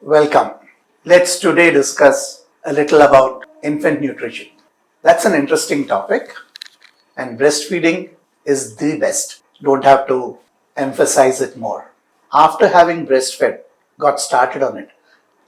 Welcome. Let's today discuss a little about infant nutrition. That's an interesting topic, and breastfeeding is the best. Don't have to emphasize it more. After having breastfed, got started on it,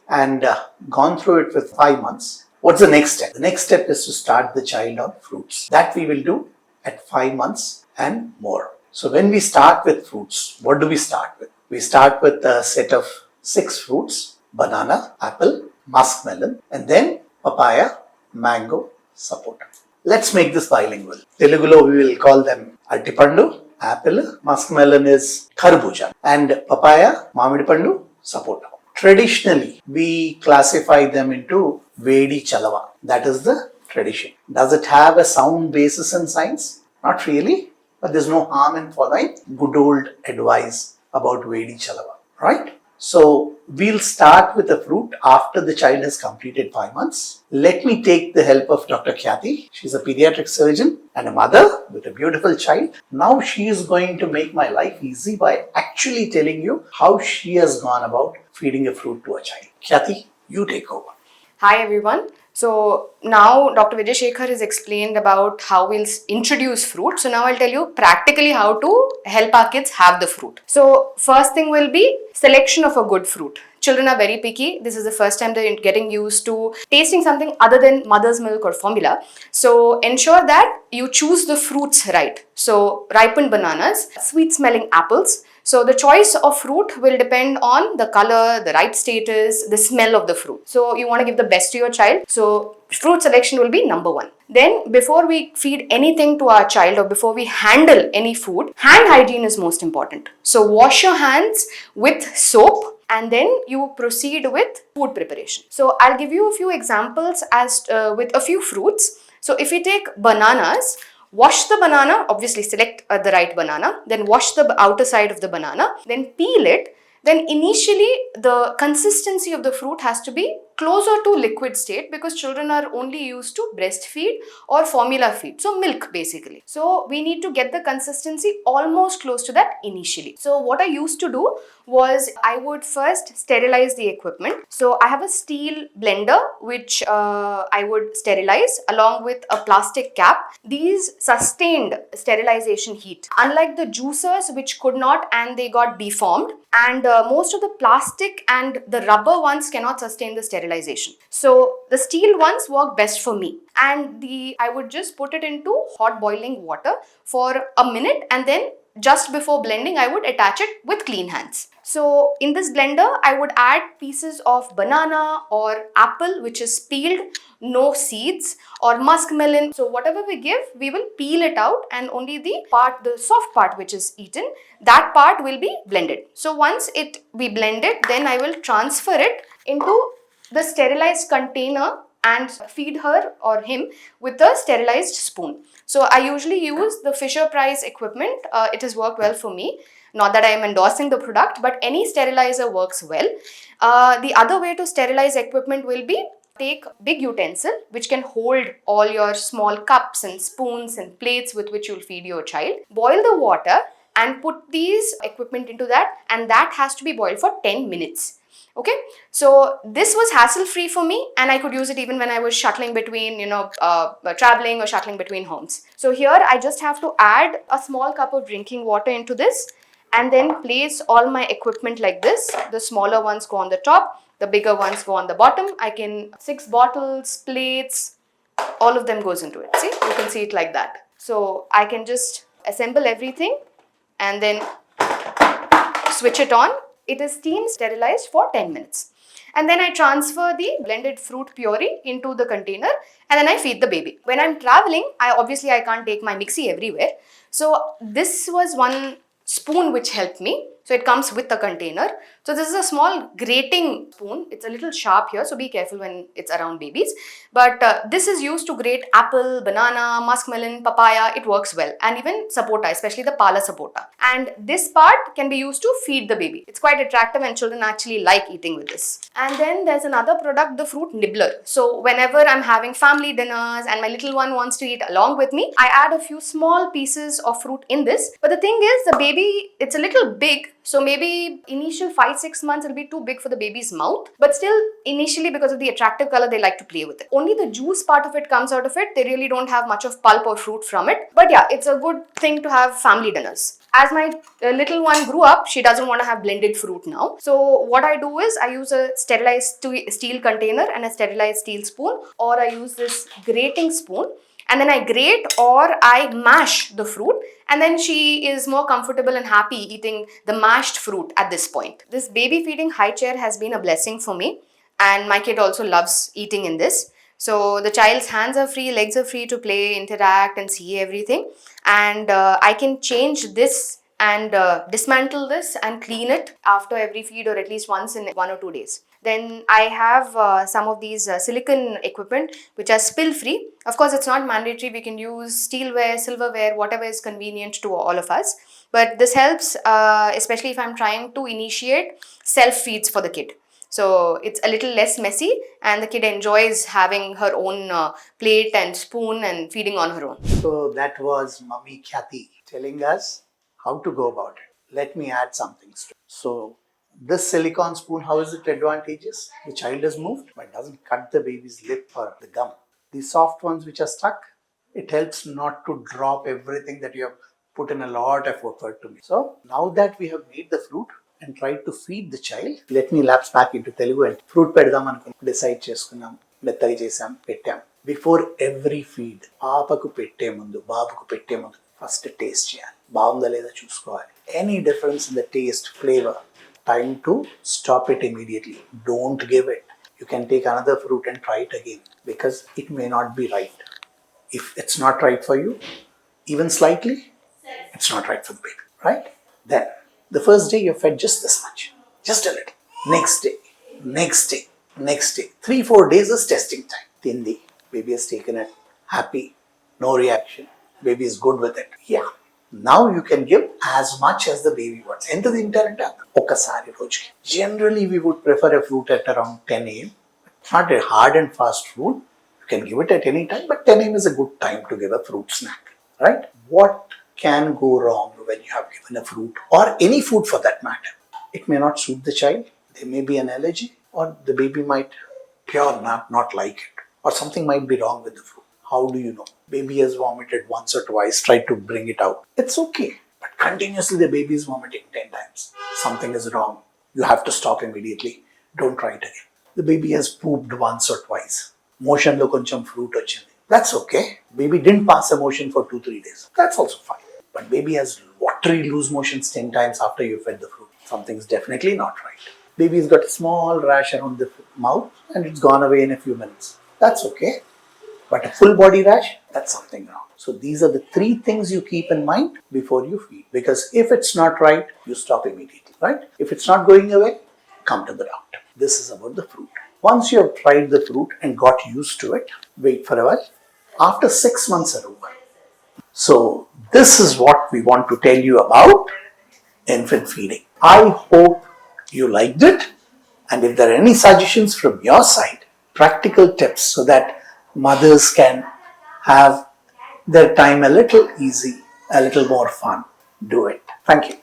and gone through it with 5 months, what's the next step? The next step is to start the child on fruits. That we will do at 5 months and more. So when we start with fruits, what do we start with? We start with a set of 6 fruits: banana, apple, muskmelon, and then papaya, mango, sapota. Let's make this bilingual. Telugulo we will call them artipandu, apple, muskmelon is kharbuja, and papaya, mamidipandu, sapota. Traditionally, we classify them into Vedi Chalava. That is the tradition. Does it have a sound basis in science? Not really, but there's no harm in following good old advice about Vedi Chalava, right? So we'll start with the fruit after the child has completed 5 months. Let me take the help of Dr. Khyati. She's a pediatric surgeon and a mother with a beautiful child. Now she is going to make my life easy by actually telling you how she has gone about feeding a fruit to a child. Khyati, you take over. Hi everyone. So now Dr. Vijay Shekhar has explained about how we'll introduce fruit. So now I'll tell you practically how to help our kids have the fruit. So first thing will be selection of a good fruit. Children are very picky. This is the first time they're getting used to tasting something other than mother's milk or formula. So ensure that you choose the fruits right. So ripened bananas, sweet smelling apples. So the choice of fruit will depend on the color, the ripe status, the smell of the fruit. So you want to give the best to your child. So fruit selection will be number one. Then before we feed anything to our child or before we handle any food, hand hygiene is most important. So wash your hands with soap and then you proceed with food preparation. So I'll give you a few examples with a few fruits. So if we take bananas, wash the banana, obviously select the right banana, then wash the outer side of the banana, then peel it. Then initially the consistency of the fruit has to be closer to liquid state because children are only used to breastfeed or formula feed. So milk basically. So we need to get the consistency almost close to that initially. So what I used to do was I would first sterilize the equipment. So I have a steel blender which I would sterilize along with a plastic cap. These sustained sterilization heat. Unlike the juicers which could not and they got deformed, and most of the plastic and the rubber ones cannot sustain the sterilization. So the steel ones work best for me. And I would just put it into hot boiling water for a minute and then just before blending, I would attach it with clean hands. So in this blender, I would add pieces of banana or apple which is peeled, no seeds, or muskmelon. So whatever we give, we will peel it out and only the soft part which is eaten, that part will be blended. So once we blend it, then I will transfer it into the sterilized container and feed her or him with a sterilized spoon. So I usually use the Fisher-Price equipment. It has worked well for me. Not that I am endorsing the product, but any sterilizer works well. The other way to sterilize equipment will be take big utensil which can hold all your small cups and spoons and plates with which you'll feed your child. Boil the water and put these equipment into that, and that has to be boiled for 10 minutes. Okay, so this was hassle-free for me and I could use it even when I was shuttling between, traveling or shuttling between homes. So here I just have to add a small cup of drinking water into this and then place all my equipment like this. The smaller ones go on the top, the bigger ones go on the bottom. 6 bottles, plates, all of them goes into it. See, you can see it like that. So I can just assemble everything and then switch it on. It is steam sterilized for 10 minutes. And then I transfer the blended fruit puree into the container and then I feed the baby. When I'm traveling, I can't take my mixie everywhere. So this was one spoon which helped me. So it comes with the container. So this is a small grating spoon. It's a little sharp here, so be careful when it's around babies. But this is used to grate apple, banana, muskmelon, papaya. It works well. And even sapota, especially the pala sapota. And this part can be used to feed the baby. It's quite attractive and children actually like eating with this. And then there's another product, the fruit nibbler. So whenever I'm having family dinners and my little one wants to eat along with me, I add a few small pieces of fruit in this. But the thing is, the baby, it's a little big. So maybe initial 5-6 months it'll be too big for the baby's mouth, but still initially because of the attractive color they like to play with it. Only the juice part of it comes out of it. They really don't have much of pulp or fruit from it. But yeah, it's a good thing to have family dinners. As my little one grew up, she doesn't want to have blended fruit now. So what I do is I use a sterilized steel container and a sterilized steel spoon, or I use this grating spoon, and then I grate or I mash the fruit, and then she is more comfortable and happy eating the mashed fruit at this point. This baby feeding high chair has been a blessing for me, and my kid also loves eating in this. So the child's hands are free, legs are free to play, interact and see everything, and I can change this and dismantle this and clean it after every feed, or at least once in 1 or 2 days. Then I have some of these silicone equipment which are spill free. Of course, it's not mandatory. We can use steelware, silverware, whatever is convenient to all of us. But this helps, especially if I'm trying to initiate self feeds for the kid. So it's a little less messy, and the kid enjoys having her own plate and spoon and feeding on her own. So that was Mummy Khyati telling us how to go about it. Let me add something. So this silicone spoon, how is it advantageous? The child is moved, but doesn't cut the baby's lip or the gum. The soft ones which are stuck, it helps not to drop everything that you have put in a lot of effort to make. So now that we have made the fruit and tried to feed the child, let me lapse back into Telugu and fruit pedam anukunnam, decide cheskunnam, మెత్తగా చేసాం, పెట్టాం. Before every feed పాపకు పెట్టే ముందు, బాబుకు పెట్టే ముందు first taste చేయాలి. బాగుందా లేదా చూసుకోవాలి. Any difference in the taste, flavour, time to stop it immediately. Don't give it. You can take another fruit and try it again, because it may not be right. If it's not right for you, even slightly, it's not right for the baby, right? Then the first day you're fed just this much, just a little. Next day, next day, next day. 3-4 days is testing time. Tindi, baby has taken it, happy, no reaction, baby is good with it. Yeah. Now you can give as much as the baby wants. Enter the internet. Okasari rojki. Generally, we would prefer a fruit at around 10 a.m. It's not a hard and fast food. You can give it at any time, but 10 a.m. is a good time to give a fruit snack, right? What can go wrong when you have given a fruit, or any food for that matter? It may not suit the child. There may be an allergy, or the baby might not like it, or something might be wrong with the fruit. How do you know? Baby has vomited once or twice, try to bring it out. It's okay. But continuously the baby is vomiting 10 times. Something is wrong. You have to stop immediately. Don't try it again. The baby has pooped once or twice. Motion lo koncham fruit ochindi. That's okay. Baby didn't pass a motion for 2-3 days. That's also fine. But baby has watery loose motions 10 times after you fed the fruit. Something's definitely not right. Baby's got a small rash around the mouth and it's gone away in a few minutes. That's okay. But a full body rash, that's something wrong. So these are the 3 things you keep in mind before you feed. Because if it's not right, you stop immediately, right? If it's not going away, come to the doctor. This is about the fruit. Once you have tried the fruit and got used to it, wait for a while. After 6 months are over. So this is what we want to tell you about infant feeding. I hope you liked it. And if there are any suggestions from your side, practical tips so that mothers can have their time a little easy, a little more fun, do it. Thank you.